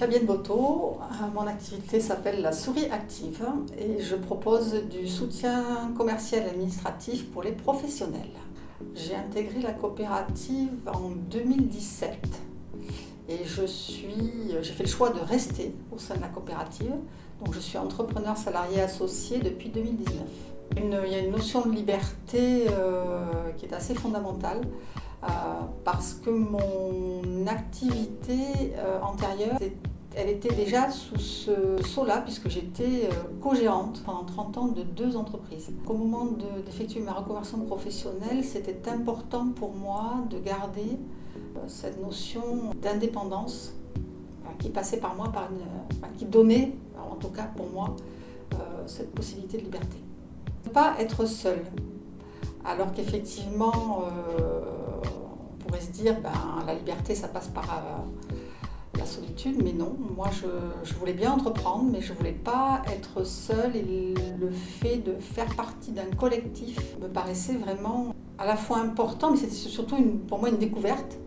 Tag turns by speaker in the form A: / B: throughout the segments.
A: Fabienne Boto, mon activité s'appelle la Souris Active et je propose du soutien commercial et administratif pour les professionnels. J'ai intégré la coopérative en 2017 et j'ai fait le choix de rester au sein de la coopérative. Donc je suis entrepreneur salarié associé depuis 2019. Il y a une notion de liberté qui est assez fondamentale. Parce que mon activité antérieure, elle était déjà sous ce sceau-là, puisque j'étais co-gérante pendant 30 ans de 2 entreprises. Au moment d'effectuer ma reconversion professionnelle, c'était important pour moi de garder cette notion d'indépendance qui passait par moi, qui donnait, en tout cas pour moi, cette possibilité de liberté. Ne pas être seule, alors qu'effectivement, on pourrait se dire la liberté ça passe par la solitude, mais non, moi je voulais bien entreprendre, mais je voulais pas être seule et le fait de faire partie d'un collectif me paraissait vraiment à la fois important, mais c'était surtout pour moi une découverte,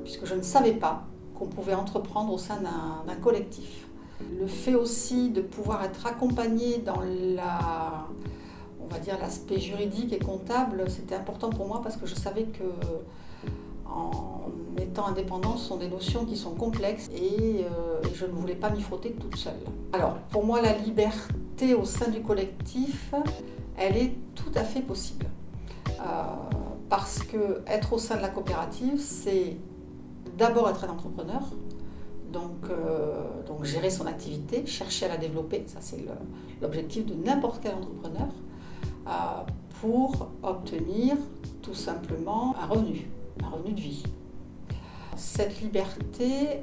A: puisque je ne savais pas qu'on pouvait entreprendre au sein d'un collectif. Le fait aussi de pouvoir être accompagné dans on va dire l'aspect juridique et comptable, c'était important pour moi parce que je savais que en étant indépendante, ce sont des notions qui sont complexes et je ne voulais pas m'y frotter toute seule. Alors, pour moi, la liberté au sein du collectif, elle est tout à fait possible. Parce que être au sein de la coopérative, c'est d'abord être un entrepreneur, donc gérer son activité, chercher à la développer, ça c'est l'objectif de n'importe quel entrepreneur, pour obtenir tout simplement un revenu de vie. Cette liberté,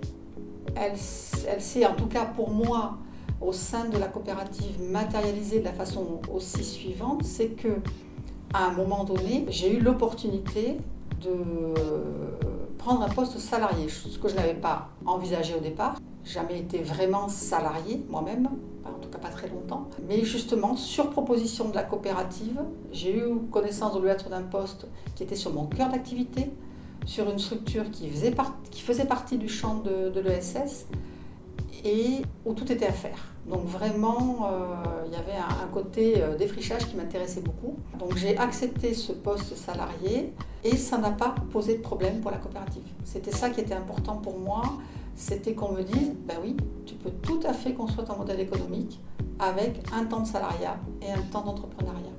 A: elle s'est en tout cas pour moi au sein de la coopérative matérialisée de la façon aussi suivante, c'est que à un moment donné, j'ai eu l'opportunité de prendre un poste salarié, ce que je n'avais pas envisagé au départ. Jamais été vraiment salarié moi-même, en tout cas pas très longtemps. Mais justement, sur proposition de la coopérative, j'ai eu connaissance de l'ouverture d'un poste qui était sur mon cœur d'activité, sur une structure qui faisait partie du champ de l'ESS et où tout était à faire. Donc vraiment, il y avait un côté défrichage qui m'intéressait beaucoup. Donc j'ai accepté ce poste salarié et ça n'a pas posé de problème pour la coopérative. C'était ça qui était important pour moi, c'était qu'on me dise, oui, tu peux tout à fait construire ton modèle économique avec un temps de salariat et un temps d'entrepreneuriat.